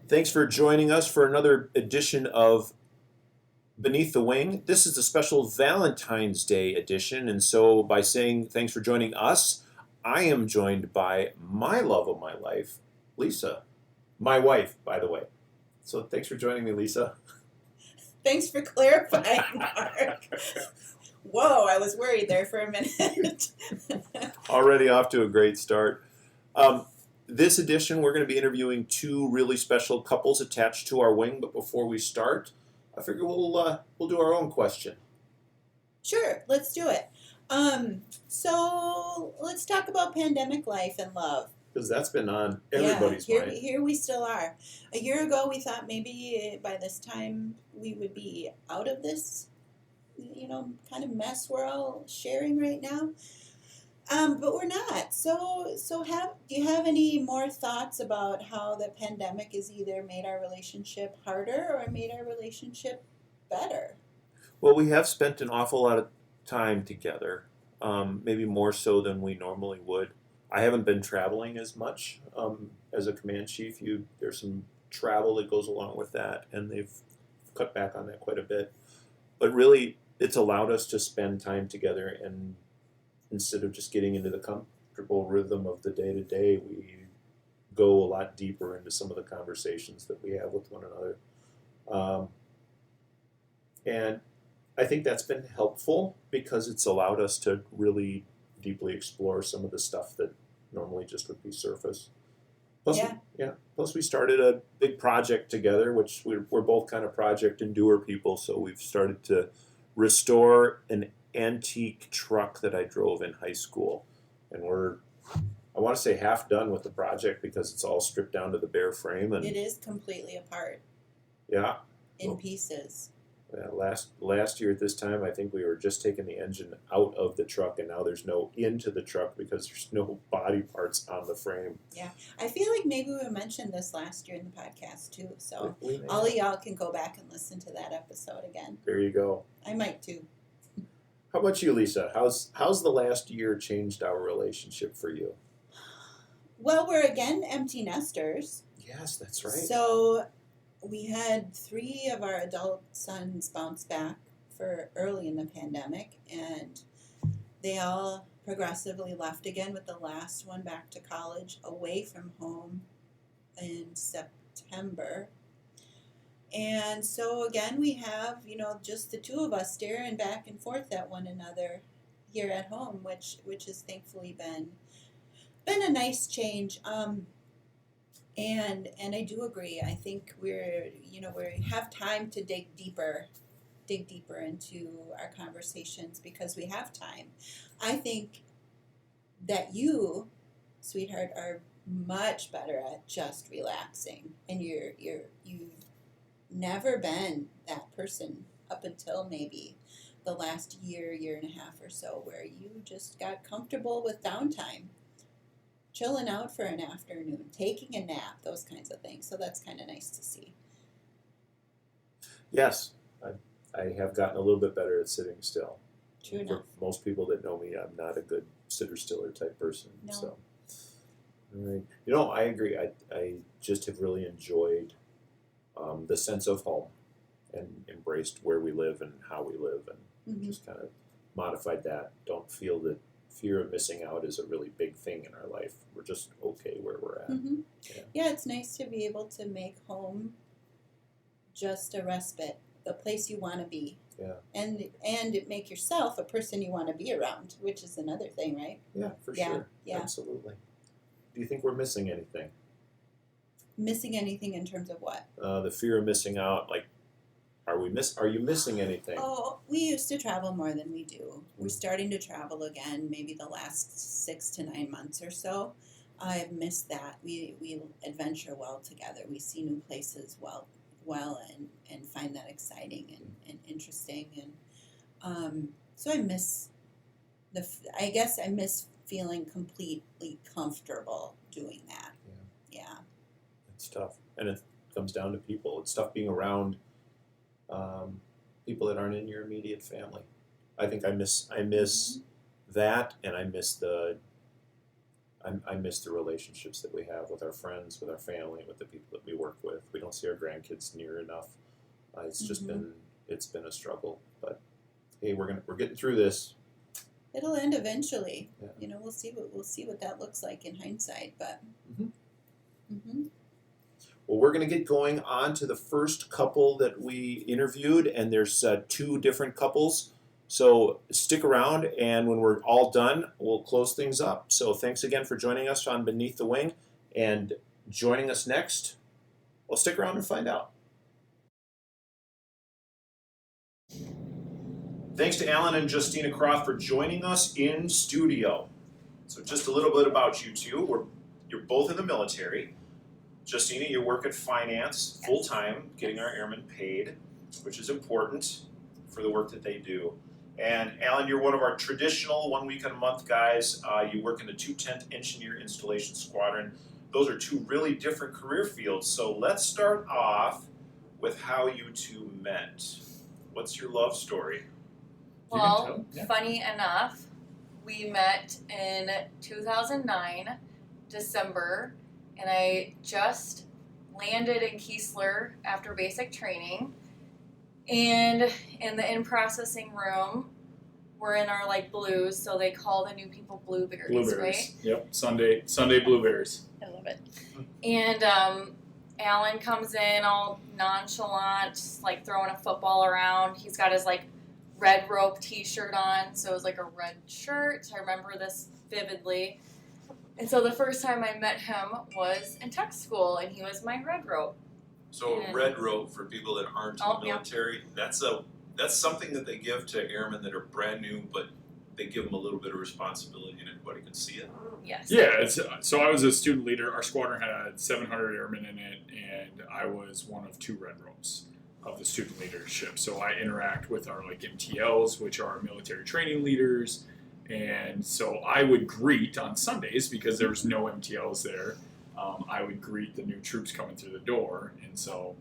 Thanks for joining us for another edition of Beneath the Wing. This is a special Valentine's Day edition, and so by saying thanks for joining us, I am joined by my love of my life, Lisa. My wife, by the way. So thanks for joining me, Lisa. Thanks for clarifying, Mark. Whoa, I was worried there for a minute. Already off to a great start. This edition, we're going to be interviewing two really special couples attached to our wing. But before we start, I figure we'll do our own question. Sure, let's do it. So let's talk about pandemic life and love. Because that's been on everybody's mind. Here we still are. A year ago, we thought maybe by this time we would be out of this, kind of mess we're all sharing right now. But we're not. So do you have any more thoughts about how the pandemic has either made our relationship harder or made our relationship better? Well, we have spent an awful lot of time together, maybe more so than we normally would. I haven't been traveling as much as a command chief. There's some travel that goes along with that, and they've cut back on that quite a bit. But really, it's allowed us to spend time together, and instead of just getting into the comfortable rhythm of the day-to-day, we go a lot deeper into some of the conversations that we have with one another. And I think that's been helpful because it's allowed us to really deeply explore some of the stuff that normally just would be surface. Plus we started a big project together, which we're both kind of project and doer people, so we've started to restore an antique truck that I drove in high school. And I want to say half done with the project because it's all stripped down to the bare frame. And it is completely apart. Yeah. In pieces. Yeah, last year at this time, I think we were just taking the engine out of the truck, and now there's no into the truck because there's no body parts on the frame. Yeah, I feel like maybe we mentioned this last year in the podcast too, so all of y'all can go back and listen to that episode again. There you go. I might too. How about you, Lisa? How's the last year changed our relationship for you? Well, we're again empty nesters. Yes, that's right. So we had 3 of our adult sons bounce back for early in the pandemic, and they all progressively left again, with the last one back to college away from home in September. And so again, we have, just the 2 of us staring back and forth at one another here at home, which has thankfully been a nice change. And I do agree. I think we have time to dig deeper into our conversations because we have time. I think that you, sweetheart, are much better at just relaxing, and you've never been that person up until maybe the last year and a half or so, where you just got comfortable with downtime, chilling out for an afternoon, taking a nap, those kinds of things. So that's kind of nice to see. Yes, I have gotten a little bit better at sitting still. True enough. For most people that know me, I'm not a good sitter-stiller type person. No. So, all right. I agree. I just have really enjoyed the sense of home and embraced where we live and how we live, and just kind of modified that. Don't feel that fear of missing out is a really big thing in our life. We're just okay where we're at. Mm-hmm. Yeah, it's nice to be able to make home just a respite, the place you want to be. Yeah. And make yourself a person you want to be around, which is another thing, right? Yeah, for sure. Yeah. Absolutely. Do you think we're missing anything? Missing anything in terms of what? The fear of missing out. Like, are you missing anything? Oh, we used to travel more than we do. We're starting to travel again, maybe the last 6 to 9 months or so. I've missed that. We adventure well together. We see new places well and find that exciting and interesting. And so I miss I guess I miss feeling completely comfortable doing that. Yeah. It's tough. And it comes down to people. It's tough being around people that aren't in your immediate family. I think I miss that, and I miss I miss the relationships that we have with our friends, with our family, with the people that we work with. We don't see our grandkids near enough. It's just been a struggle, but hey, we're getting through this. It'll end eventually. Yeah. You know, we'll see what that looks like in hindsight, but. Well, we're going to get going on to the first couple that we interviewed, and there's 2 different couples. So stick around, and when we're all done, we'll close things up. So thanks again for joining us on Beneath the Wing, and joining us next, well, stick around and find out. Thanks to Alan and Justyna Kroth for joining us in studio. So just a little bit about you two. You're both in the military. Justyna, you work at finance full-time, getting our airmen paid, which is important for the work that they do. And Alan, you're one of our traditional 1 week a month guys. You work in the 210th Engineer Installation Squadron. Those are 2 really different career fields. So let's start off with how you two met. What's your love story? Well, funny enough, we met in 2009, December, and I just landed in Keesler after basic training. And in the in-processing room, we're in our blues, so they call the new people blueberries, right? Yep, Sunday blueberries. I love it. And Alan comes in all nonchalant, just throwing a football around. He's got his red rope t-shirt on, so it was a red shirt. I remember this vividly. And so the first time I met him was in tech school, and he was my red rope. So red rope, for people that aren't in the military, that's something that they give to airmen that are brand new, but they give them a little bit of responsibility and everybody can see it. Yes. Yeah, so I was a student leader. Our squadron had 700 airmen in it, and I was one of 2 red ropes of the student leadership. So I interact with our MTLs, which are military training leaders, and so I would greet on Sundays because there was no MTLs there. I would greet the new troops coming through the door, and so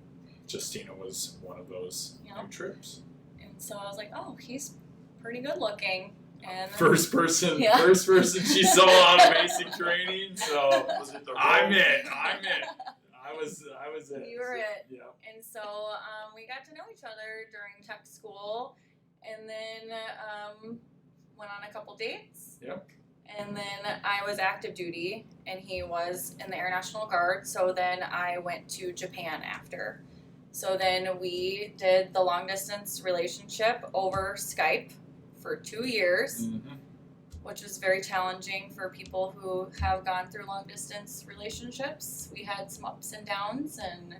Justyna was one of those new troops. And so I was like, oh, he's pretty good looking. And first person she saw out of basic training, so I'm it. I was it. You were it. Yeah. And so we got to know each other during tech school, and then went on a couple dates. Yep. And then I was active duty, and he was in the Air National Guard. So then I went to Japan after. So then we did the long distance relationship over Skype for 2 years, which was very challenging for people who have gone through long distance relationships. We had some ups and downs, and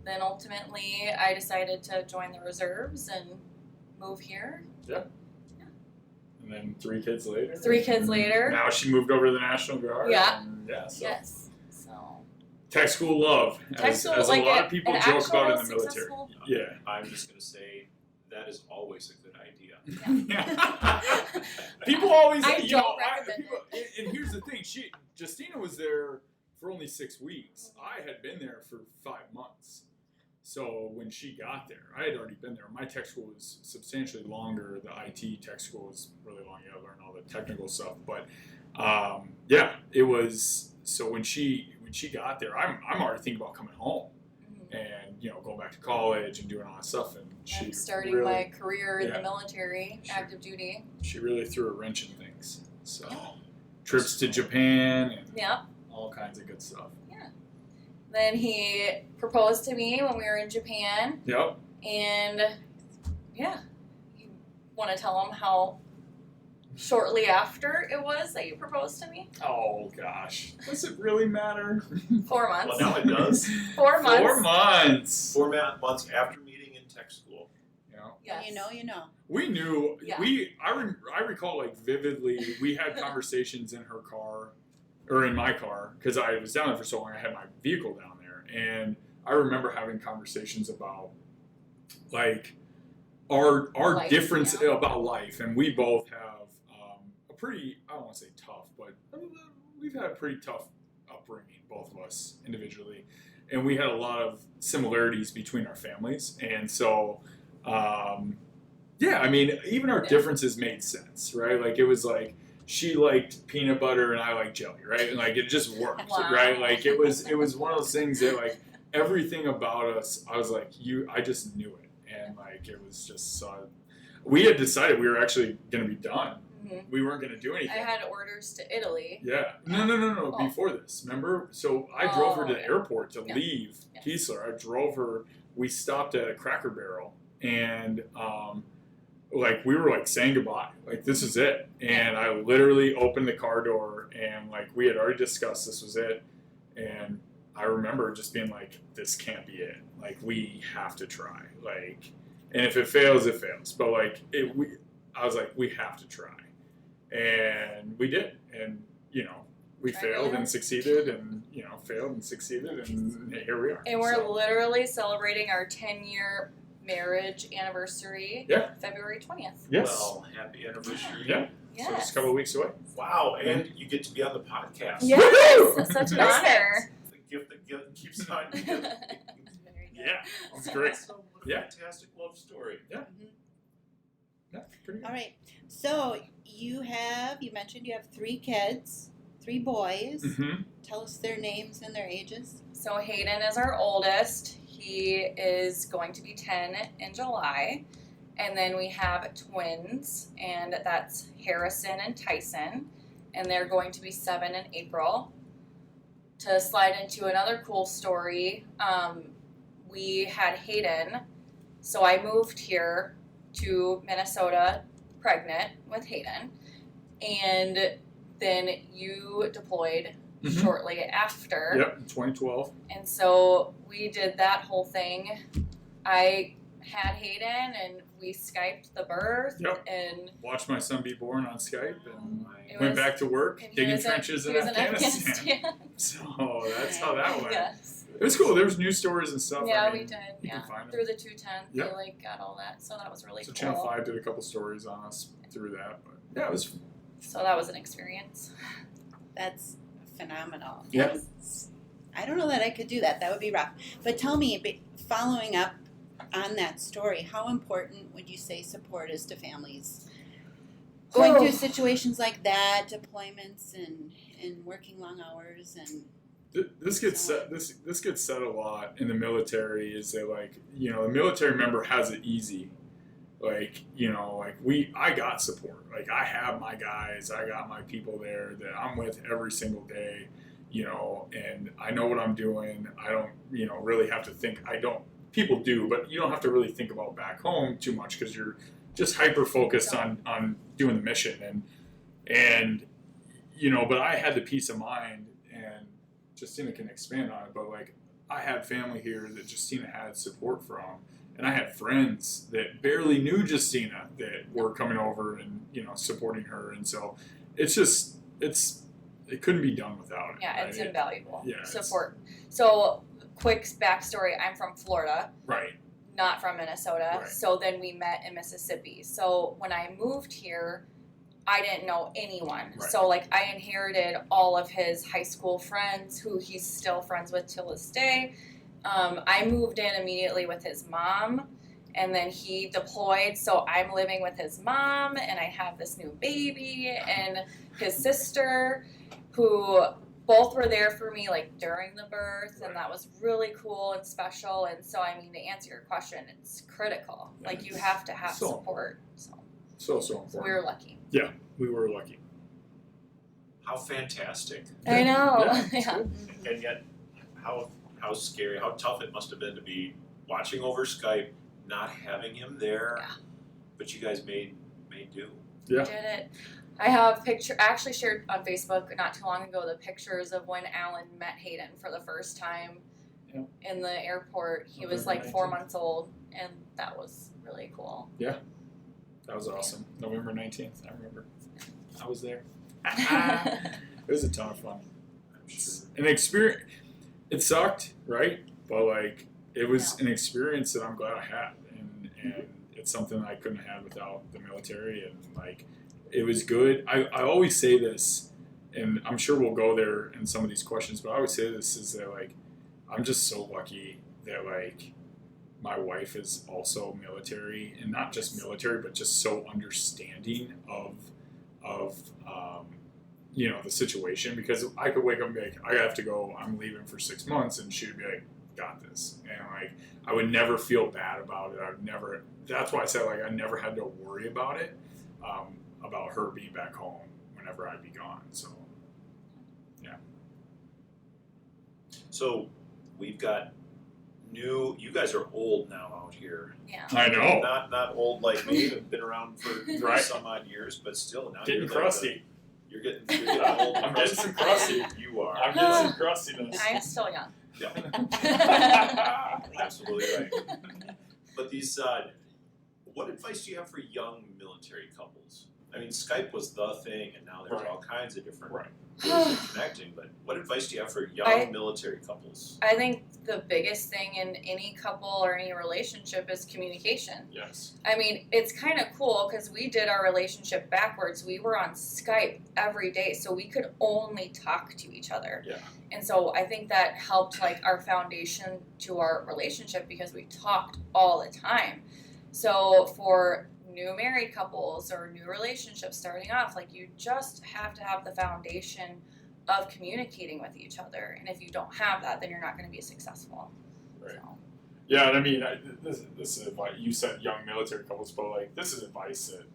then ultimately I decided to join the reserves and move here. Yep. And then 3 kids later. 3 kids later. Now she moved over to the National Guard. Yeah. So. Yes. So. Tech school love, as a lot of people joke about in the military. Yeah. I'm just going to say that is always a good idea. Yeah. People always, recommend it. And here's the thing: Justyna was there for only 6 weeks. I had been there for 5 months. So when she got there, I had already been there. My tech school was substantially longer. The IT tech school was really long. You had to learn all the technical stuff. But it was. So when she got there, I'm already thinking about coming home and going back to college and doing all that stuff. And I'm starting my career in the military, active duty. She really threw a wrench in things. So trips to Japan and all kinds of good stuff. Then he proposed to me when we were in Japan. Yep. And you want to tell him how shortly after it was that you proposed to me? Oh gosh, does it really matter? 4 months. Well, now it does. 4 months. 4 months. 4 months after meeting in tech school. Yes. You know. We knew. Yeah. I recall vividly. We had conversations in her car. Or in my car, because I was down there for so long, I had my vehicle down there, and I remember having conversations about our life, difference about life, and we both have a pretty, I don't want to say tough, but we've had a pretty tough upbringing, both of us individually, and we had a lot of similarities between our families, and so even our differences made sense, right? It was she liked peanut butter and I liked jelly, right? And like it just worked, Wow. right? Like it was one of those things that like everything about us, I was like, I just knew it, and like it was just we had decided we were actually going to be done. Mm-hmm. We weren't going to do I anything. had orders to Italy. Yeah. No. Oh. Before this, remember? So I drove her to the yeah. airport to Yeah. leave Yes. Keesler. I drove her. We stopped at a Cracker Barrel, and like we were like saying goodbye. Like this is it. And I literally opened the car door, and like we had already discussed this was it. And I remember just being like, this can't be it. Like we have to try. Like, and if it fails, it fails. But like I was like, we have to try. And we did, and we Tried failed really and hard. succeeded, and failed and succeeded, and here we are. And we're So, literally celebrating our 10-year marriage anniversary. Yeah. February 20th. yes, Well, happy anniversary. yeah. Yes. So just a couple of weeks away. Wow, and you get to be on the podcast. Yes. It's such an Perfect. honor. The gift that keeps on giving. Very good. Yeah, that's great. Awesome. What a Yeah. fantastic love story. Yeah, pretty good. All right. So you mentioned you have 3 kids, 3 boys. Mm-hmm. Tell us their names and their ages. So Hayden is our oldest. He is going to be 10 in July. And then we have twins, and that's Harrison and Tyson. And they're going to be 7 in April. To slide into another cool story, we had Hayden. So I moved here to Minnesota pregnant with Hayden. And then you deployed Mhm. shortly after. Yep, 2012. And so we did that whole thing. I had Hayden and we Skyped the birth. Yep. And Watched my son be born on Skype, and it went was, back to work, and he digging was in- trenches he in was Afghanistan. So that's how that went. Yes. It was cool. There was news stories and stuff. Yeah, I we mean, did. you Yeah. can find them. Through the 210, Yep. they like got all that. So that was really So cool. Channel 5 did a couple stories on us through that, but yeah, it was. So that was an experience. That's phenomenal. Yeah. I don't know that I could do that. That would be rough. But tell me, following up on that story, how important would you say support is to families going through situations like that, deployments and working long hours and This gets said. This gets said a lot in the military. Is that like the military member has it easy, like I got support. Like I have my guys, I got my people there that I'm with every single day, and I know what I'm doing. I don't really have to think. I don't. People do, but you don't have to really think about back home too much because you're just hyper focused on doing the mission and But I had the peace of mind, and Justyna can expand on it, but like I had family here that Justyna had support from, and I had friends that barely knew Justyna that were coming over and supporting her, and so it couldn't be done without it. Yeah, it's right? invaluable. Yeah, it's- Support. So, quick backstory, I'm from Florida, Right. not from Minnesota. Right. So then we met in Mississippi. So when I moved here, I didn't know anyone. Right. So like I inherited all of his high school friends who he's still friends with till this day. I moved in immediately with his mom, and then he deployed. So I'm living with his mom, and I have this new baby and his sister, who both were there for me like during the birth, and that was really cool and special. And so I mean, to answer your question, it's critical. Like you have to have So support. So So important. we're lucky. We were lucky. How fantastic. I know. Yeah, it's Yeah. good. And yet, how scary, how tough it must have been to be watching over Skype, not having him there, Yeah. but you guys made do. Yeah. Did it. I have I actually shared on Facebook not too long ago the pictures of when Alan met Hayden for the first time Yeah. in the airport. He was November like 4 19th. months old, and that was really cool. That was awesome. November 19th, I remember. I was there. It was a ton of fun. I'm sure. An experience. It sucked, right? But like, it was an experience that I'm glad I had, and it's something I couldn't have without the military, and like, it was good. I always say this, and I'm sure we'll go there in some of these questions, but I always say this is that like, I'm just so lucky that like, my wife is also military, and not just military, but just so understanding of of the situation, because I could wake up and be like, I have to go, I'm leaving for 6 months, and she would be like, got this. And like, I would never feel bad about it. That's why I said, like, I never had to worry about it, about her being back home whenever I'd be gone. So, yeah. So we've got you guys are old now out here. Yeah. I know. Not old like me, you've been around for Right. some odd years, but still now Getting you're crusty. You're getting old. I'm getting some crusty. You are. I'm getting some crustiness. I'm still young. Yeah. Absolutely right. But these, what advice do you have for young military couples? I mean, Skype was the thing, and now there's Right. all kinds of different Right. ways of connecting. But what advice do you have for young military couples? I think the biggest thing in any couple or any relationship is communication. Yes. I mean, it's kind of cool because we did our relationship backwards. We were on Skype every day, so we could only talk to each other. Yeah. And so I think that helped like our foundation to our relationship because we talked all the time. So for new married couples or new relationships starting off, like you just have to have the foundation of communicating with each other. And if you don't have that, then you're not going to be successful. Right. So. Yeah, and I mean, this is advice. You said young military couples, but like this is advice that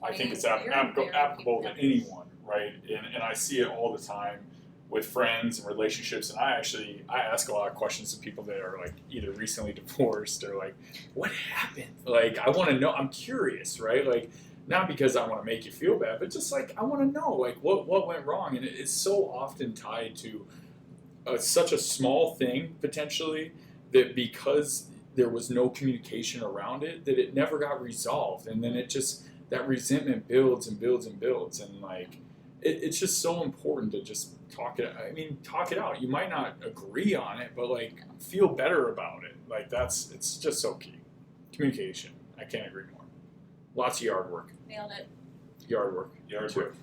I think it's applicable to anyone, right? And I see it all the time with friends and relationships. And I ask a lot of questions to people that are like either recently divorced or like, what happened? Like, I want to know. I'm curious, right? Like, not because I want to make you feel bad, but just like I want to know, like, what went wrong? And it's so often tied to such a small thing potentially that because there was no communication around it, that it never got resolved, and then it just that resentment builds and builds and builds, and like it's just so important to just talk it out. You might not agree on it, but like feel better about it. Like it's just so key. Communication. I can't agree more. Lots of yard work. Nailed it. Yard work. Yard work.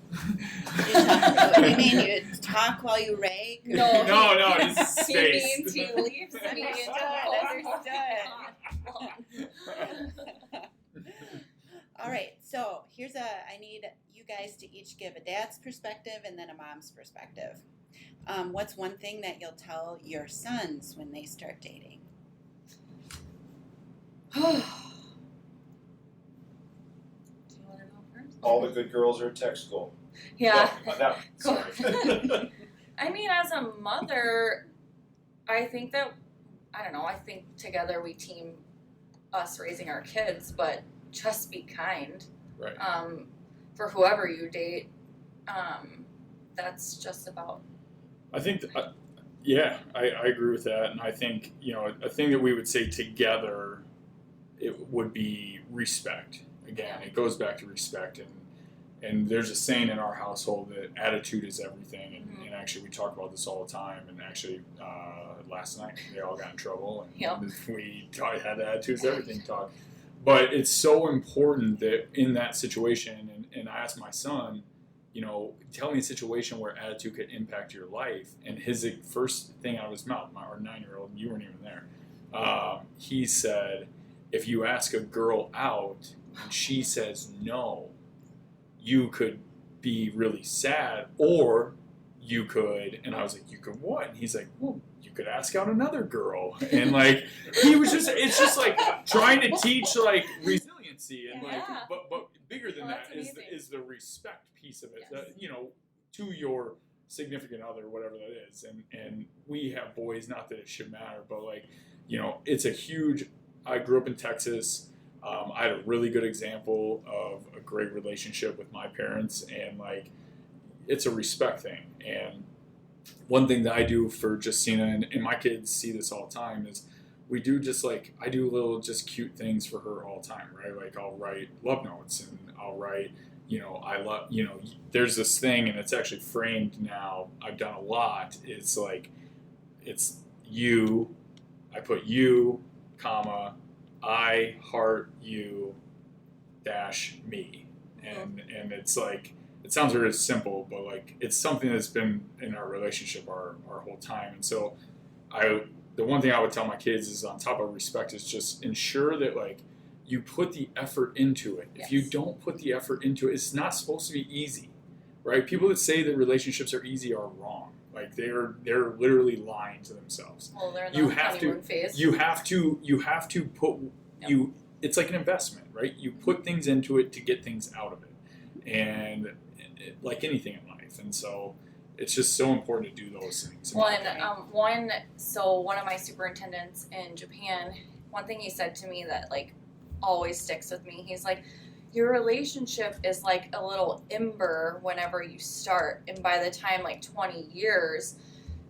You mean you talk while you rake? No, No, this is He space. means he leaves me All right, so I need you guys to each give a dad's perspective and then a mom's perspective. What's one thing that you'll tell your sons when they start dating? Do you want to go first? All the good girls are at tech school. Yeah. No, sorry. I mean, as a mother, I think together we team us raising our kids, but just be kind. Right. For whoever you date, that's just about. I think, I agree with that, and I think a thing that we would say together, it would be respect. Again, it goes back to respect, and there's a saying in our household that attitude is everything, and actually we talk about this all the time, and actually last night they all got in trouble, and we had the attitudes everything talk. But it's so important that in that situation, and I asked my son, tell me a situation where attitude could impact your life. And his first thing out of his mouth, our 9-year-old, you weren't even there, he said, if you ask a girl out and she says no, you could be really sad, or you could, and I was like, you could what? And he's like, well, you could ask out another girl. And like, it's just like trying to teach like resiliency and like, but bigger than that is the respect piece of it, Yes. To your significant other, whatever that is. And we have boys, not that it should matter, but like, it's a huge, I grew up in Texas. I had a really good example of a great relationship with my parents, and like, it's a respect thing. And one thing that I do for Justyna, and my kids see this all the time, is we do just like, I do little just cute things for her all the time, right? Like I'll write love notes, and I'll write, I love, there's this thing, and it's actually framed now. I've done a lot. It's like, it's you, I put you, comma, I heart you dash me. And it's like, it sounds very simple, but like it's something that's been in our relationship our whole time. And so the one thing I would tell my kids is, on top of respect, is just ensure that like you put the effort into it. Yes. If you don't put the effort into it, it's not supposed to be easy. right? People that say that relationships are easy are wrong. Like they're literally lying to themselves. Well, they're in the You have to- honeymoon phase. You have to put you. It's like an investment, right? You put things into it to get things out of it, and like anything in life, and so it's just so important to do those things. One of my superintendents in Japan, one thing he said to me that like always sticks with me. He's like, your relationship is like a little ember whenever you start, and by the time like 20 years,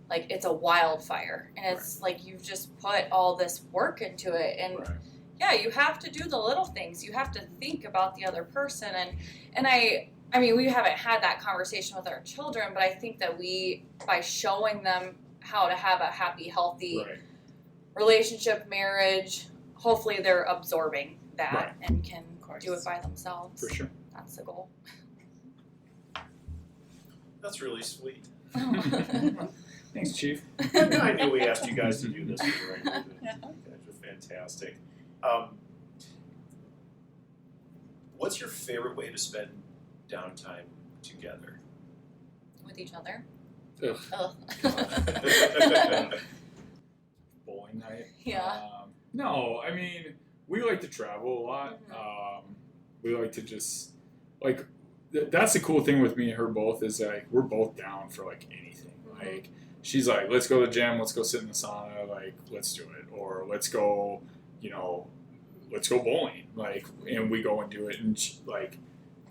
like it's a wildfire, and it's like you've just put all this work into it, and yeah, you have to do the little things. You have to think about the other person, and I mean, we haven't had that conversation with our children, but I think that by showing them how to have a happy, healthy relationship, marriage, hopefully they're absorbing that and can do it by themselves. For sure. That's the goal. That's really sweet. Thanks, Chief. I knew we asked you guys to do this for the right reason. You guys are fantastic. What's your favorite way to spend downtime together? With each other. Ugh. Ugh. Bowling night. Yeah. No, I mean, we like to travel a lot. We like to just, like, that's the cool thing with me and her both is, like, we're both down for, like, anything. Like, she's like, let's go to the gym, let's go sit in the sauna, like, let's do it. Or let's go, let's go bowling. Like, and we go and do it. And, like,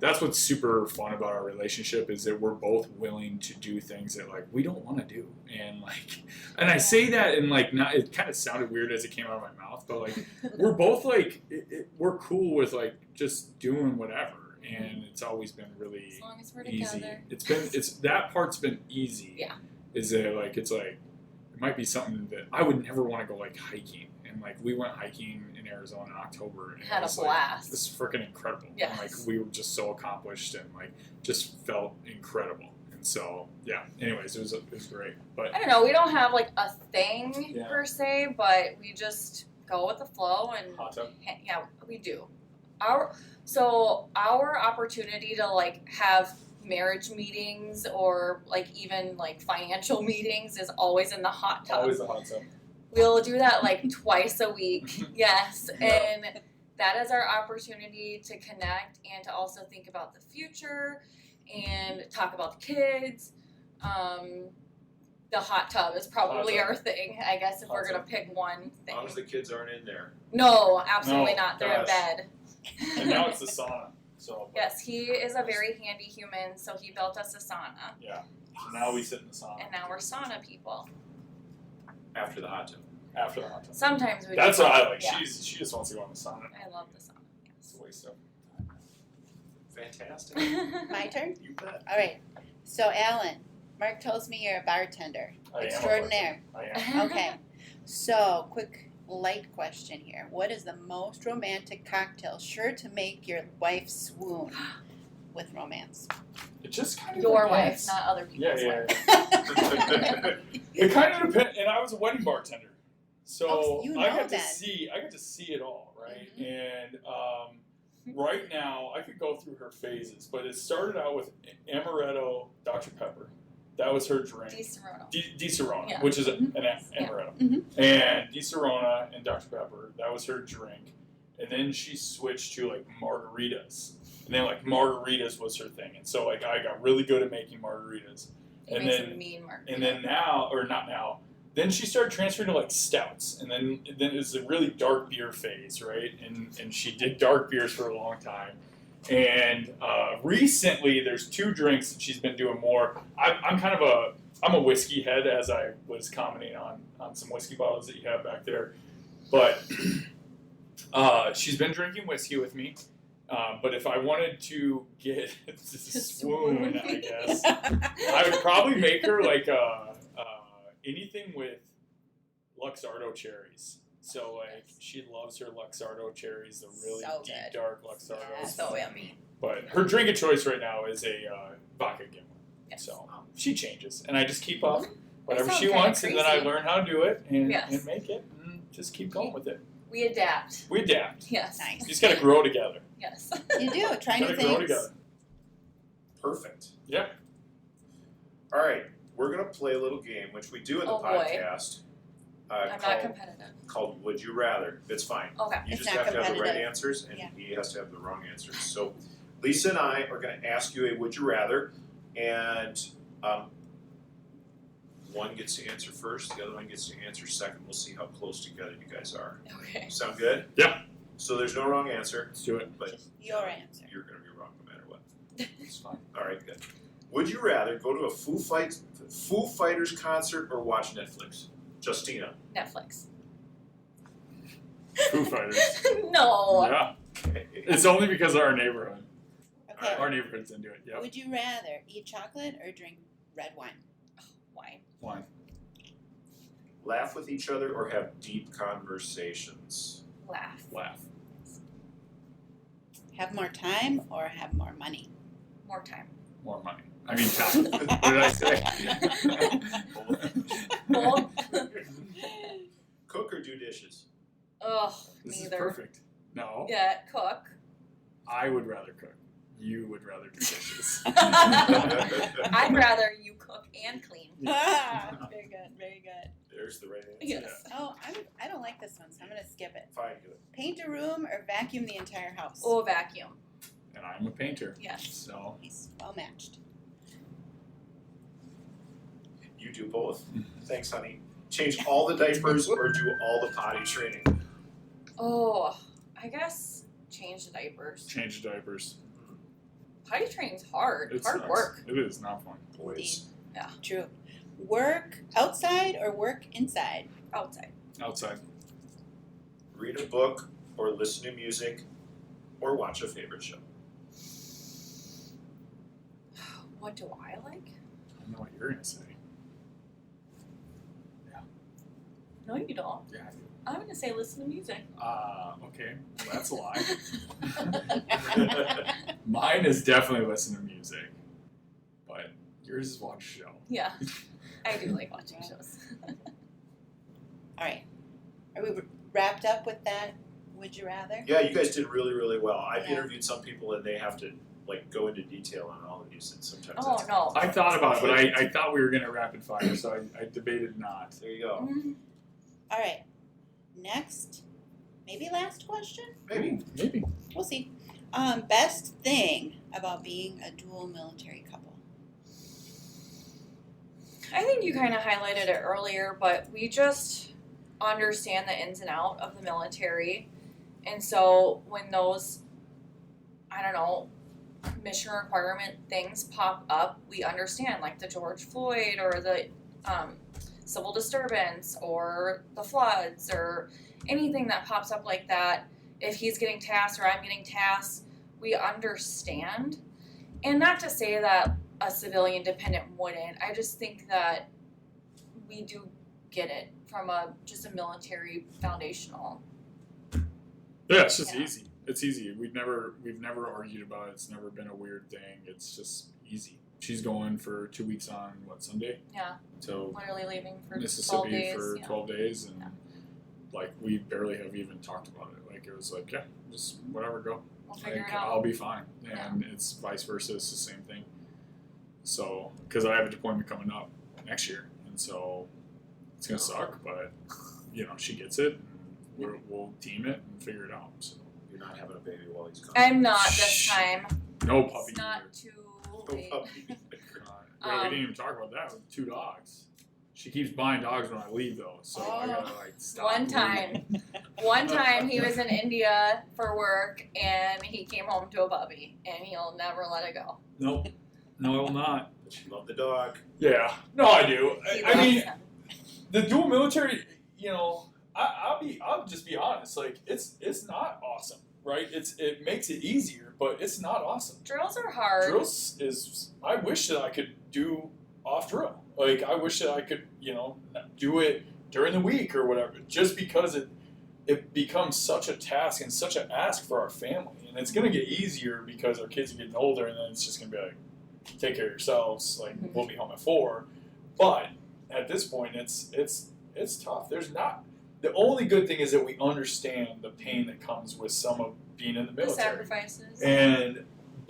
that's what's super fun about our relationship is that we're both willing to do things that like we don't want to do, and like, and I say that and like not. It kind of sounded weird as it came out of my mouth, but like we're both like we're cool with like just doing whatever, and it's always been really As long as we're easy. together. It's that part's been easy. Yeah. Is that like it's like it might be something that I would never want to go like hiking. And like we went hiking in Arizona in October and Had it was a like, blast. it's freaking incredible. Yes. And, like we were just so accomplished and like just felt incredible. And so yeah. Anyways, it was great. But I don't know. We don't have like a thing Yeah. per se, but we just go with the flow and hot tub. yeah, we do. Our opportunity to like have marriage meetings or like even like financial meetings is always in the hot tub. Always the hot tub. We'll do that like twice a week. Yes. And that is our opportunity to connect and to also think about the future and talk about the kids. The hot tub is probably Hot tub. our thing, I guess, if Hot we're going to tub. pick one As thing. long as the kids aren't in there. No, absolutely No, not. They're in gosh. bed. And now it's the sauna. So Yes, he is a very handy human, so he built us a sauna. yeah. Now we sit in the sauna And now we're sauna people. After the hot tub. after the hot tub. Sometimes we That's do what I both, like. Yeah. She just wants to go in the sauna. I love the sauna. It's a waste of Fantastic. Yes. My turn? You bet. All right. So, Alan, Mark tells me you're a bartender. I am a Extraordinaire. bartender. I am. Okay. So, quick, light question here. What is the most romantic cocktail sure to make your wife swoon with romance? It just kind of Your depends. wife, not other Yeah, people's yeah. wife. It kind of depends. And I was a wedding bartender, so Oh, you I know got that. to see it all, right? Mhm. And right now, I could go through her phases, but it started out with amaretto Dr Pepper. That was her drink. Di Serono. Di Serrano, Yeah. which is Mhm. an amaretto. Mhm. And Di Serrano and Dr Pepper. That was her drink. And then she switched to like margaritas. And then like margaritas was her thing. And so like I got really good at making margaritas. He And makes then- a mean margarita. And then now, or not now, then she started transferring to like stouts, and then it was a really dark beer phase, right? And she did dark beers for a long time. And recently, there's two drinks that she's been doing more. I'm a whiskey head, as I was commenting on some whiskey bottles that you have back there. But she's been drinking whiskey with me. But if I wanted to get to swoon, I guess. I would probably make her like anything with Luxardo cherries. So like she loves her Luxardo cherries, the really So deep good. dark Luxardos. Yeah, so yummy. But her drink of choice right now is a vodka gimlet. Yes. So she changes, and I just keep up whatever sounds she kinda wants, and then I crazy. learn how to do it and, Yes. and make it, and just keep going with it. We adapt. We adapt. Yes. Nice. You just gotta grow together. Yes. You do. Try new Gotta grow things. together. Perfect. Yeah. All right, we're gonna play a little game, which we do in the Oh, boy. podcast. I'm not competitive. Called Would You Rather. It's fine. Okay. You It's just not have to have the right competitive. answers, and Yeah. he has to have the wrong answers. So, Lisa and I are going to ask you a Would You Rather, and one gets to answer first, the other one gets to answer second. We'll see how close together you guys are. Okay. Sound good? Yeah. So there's no wrong answer, Let's do it. but Just your answer. you're going to be wrong no matter what. It's fine. All right, good. Would you rather go to a Foo Fighters concert or watch Netflix? Justyna. Netflix. Foo Fighters. No. Yeah. Okay. It's only because of our neighborhood. Okay. Our neighborhood's into it. Yep. Would you rather eat chocolate or drink red wine? Wine. Wine. Laugh with each other or have deep conversations? Laugh. Laugh. Have more time or have more money? More time. More money. I mean time. What did I say? Both. Cook or do dishes? Ugh. This Neither. is perfect. No. Yeah. Cook. I would rather cook. You would rather do dishes. I'd rather you cook and clean. Very good, very good. There's the right answer. Yes. Oh, I don't like this one, so I'm going to skip it. Fine, good. Paint a room or vacuum the entire house? Oh, vacuum. And I'm a painter. Yes. So He's well matched. You do both. Thanks, honey. Change all the diapers or do all the potty training? Oh, I guess change the diapers. change diapers. Potty training's hard. It's hard nuts. work. It is not fun. Boys. True. Work outside or work inside? Outside. Outside. Read a book or listen to music or watch a favorite show. What do I like? I don't know what you're gonna say. No, you don't. Yeah, I do. I'm gonna say listen to music. Okay. Well, that's a lie. Mine is definitely listen to music. But yours is watch a show. Yeah, I do like watching shows. All right. Are we wrapped up with that? Would you rather? Yeah, you guys did really, really well. I've Yeah. interviewed some people and they have to go into detail on all of these, and sometimes Oh that's no. I thought about it, but I thought we were gonna rapid fire, so I debated not. There you go. Mm, All right. Next, maybe last question? Maybe. Maybe. We'll see. Best thing about being a dual military couple? I think you kind of highlighted it earlier, but we just understand the ins and outs of the military, and so when those, I don't know, mission requirement things pop up, we understand, like the George Floyd or the civil disturbance or the floods or anything that pops up like that. If he's getting tasked or I'm getting tasked, we understand. And not to say that a civilian dependent wouldn't. I just think that we do get it from just a military foundational. Yeah, it's just Yeah. easy. It's easy. We've never argued about it. It's never been a weird thing. It's just easy. She's going for 2 weeks on Sunday? Yeah. So Literally leaving for 12 Mississippi days. for yeah. 12 days, and Yeah. like we barely have even talked about it. Like it was like, yeah, just whatever, go. We'll figure Like it out. I'll be fine, and it's vice versa. It's the same thing. So because I have a deployment coming up next year, and so it's gonna suck, but she gets it, and we'll team it and figure it out. So You're not having a baby while he's gone. I'm not this time. no puppy. It's not either. too No late. puppy. Yeah, we didn't even talk about that with 2 dogs. She keeps buying dogs when I leave though, so I gotta stop. One leaving. One time he was in India for work and he came home to a puppy and he'll never let it go. Nope. No, I will not. But you love the dog. Yeah. No, I do. He I loves mean, him. the dual military, I'll just be honest. Like, it's not awesome, right? It makes it easier, but it's not awesome. Drills are hard. Drills is. I wish that I could do off drill. Like, I wish that I could, do it during the week or whatever. Just because it becomes such a task and such an ask for our family, and it's gonna get easier because our kids are getting older, and then it's just gonna be like, take care of yourselves. Like, we'll be home at 4. But at this point, it's tough. There's not. The only good thing is that we understand the pain that comes with some of being in the The military. sacrifices.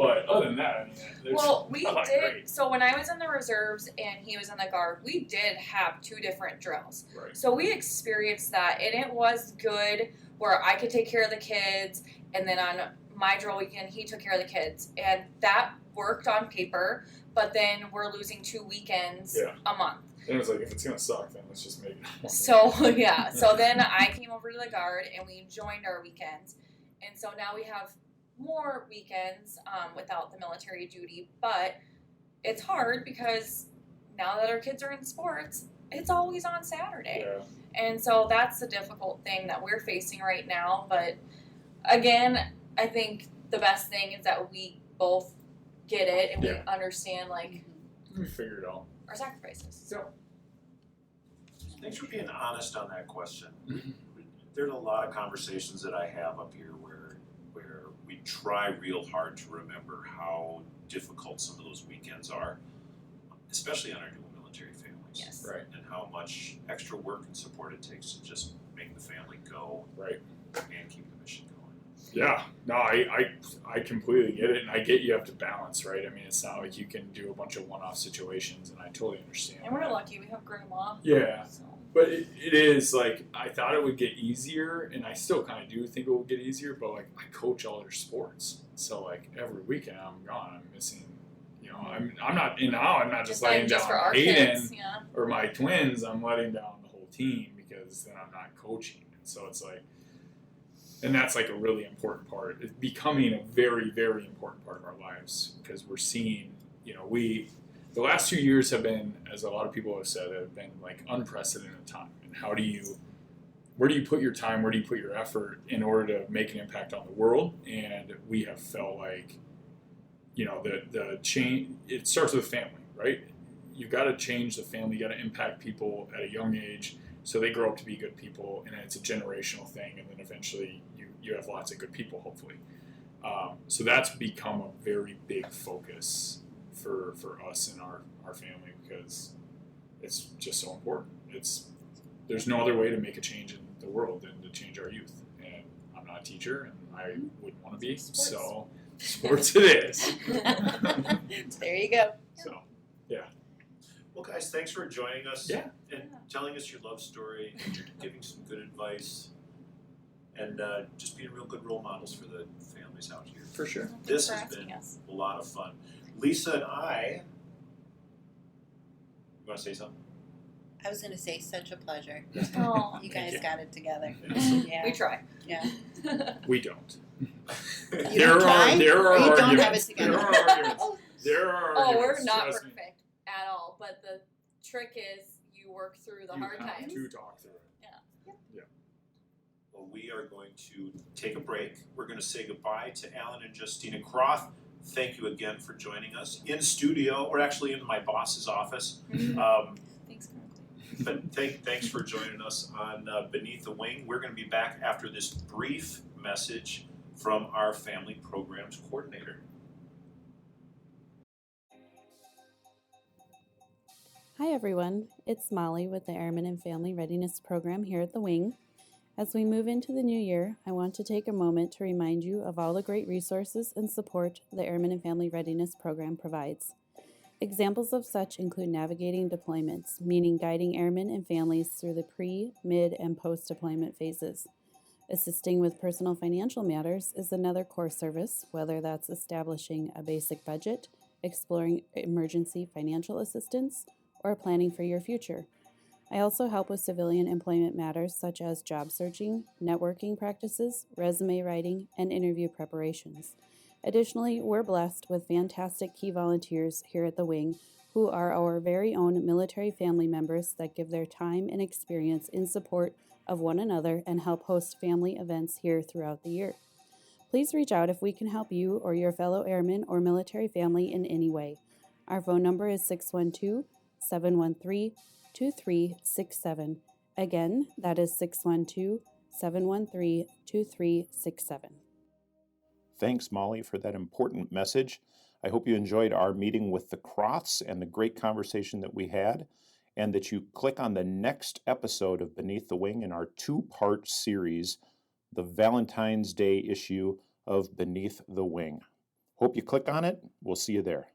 But other than that, I mean, there's Well, we not did. great. So when I was in the reserves and he was in the guard, we did have 2 different drills. Right. So we experienced that, and it was good where I could take care of the kids, and then on my drill weekend, he took care of the kids. And that worked on paper, but then we're losing 2 weekends a month. And it was like, if it's going to suck, then let's just make it. So, yeah. So then I came over to the guard, and we joined our weekends. And so now we have more weekends without the military duty, but it's hard because now that our kids are in sports, it's always on Saturday. Yeah. And so that's the difficult thing that we're facing right now. But again, I think the best thing is that we both get it and we understand like We figured it out. our sacrifices. So, Thanks for being honest on that question. There's a lot of conversations that I have up here where we try real hard to remember how difficult some of those weekends are, especially on our dual military families. Yes. right. And how much extra work and support it takes to just make the family go Right. and keep the mission going. Yeah, no, I completely get it, and I get you have to balance, right? I mean, it's not like you can do a bunch of one-off situations, and I totally understand. And we're that. lucky we have grandma. Yeah, So. but it is like I thought it would get easier, and I still kind of do think it will get easier. But like I coach all their sports, so like every weekend I'm gone, I'm missing. You know, I'm not I'm not just letting just down for our Hayden kids, yeah. or my twins. I'm letting down the whole team because then I'm not coaching, and so it's like. And that's like a really important part. It's becoming a very, very important part of our lives because we're seeing, you know, the last 2 years have been, as a lot of people have said, have been like unprecedented time. And where do you put your time? Where do you put your effort in order to make an impact on the world? And we have felt like, you know, the change, it starts with family, right? You got to change the family. You got to impact people at a young age. So they grow up to be good people, and it's a generational thing, and then eventually you have lots of good people, hopefully. So that's become a very big focus for us and our family because it's just so important. There's no other way to make a change in the world than to change our youth. And I'm not a teacher, and I wouldn't want to be, so sports it is. There you go. So, yeah. Well, guys, thanks for joining us Yeah. and telling us your love story and giving some good advice and just being real good role models for the families out here. For sure. This for has asking been us. a lot of fun. Lisa and I, you want to say something? I was going to say, such a pleasure. Oh, You guys you. got it together. Yes. Yeah. we try. Yeah. We don't. You don't try? There are Or you don't arguments. have it together? There are arguments. There are Oh, arguments. we're not trust me. perfect at all. But the trick is you work through the You hard have times. to talk through it. Well, we are going to take a break. We're going to say goodbye to Alan and Justyna Kroth. Thank you again for joining us in studio, or actually in my boss's office. Thanks, Kroth. But thanks for joining us on Beneath the Wing. We're going to be back after this brief message from our Family Programs Coordinator. Hi everyone, it's Molly with the Airmen and Family Readiness Program here at the Wing. As we move into the new year, I want to take a moment to remind you of all the great resources and support the Airmen and Family Readiness Program provides. Examples of such include navigating deployments, meaning guiding airmen and families through the pre, mid, and post-deployment phases. Assisting with personal financial matters is another core service, whether that's establishing a basic budget, exploring emergency financial assistance, or planning for your future. I also help with civilian employment matters such as job searching, networking practices, resume writing, and interview preparations. Additionally, we're blessed with fantastic key volunteers here at the Wing who are our very own military family members that give their time and experience in support of one another and help host family events here throughout the year. Please reach out if we can help you or your fellow airmen or military family in any way. Our phone number is 612-713-2367. Again, that is 612-713-2367. Thanks, Molly, for that important message. I hope you enjoyed our meeting with the Kroths and the great conversation that we had, and that you click on the next episode of Beneath the Wing in our two-part series, the Valentine's Day issue of Beneath the Wing. Hope you click on it. We'll see you there.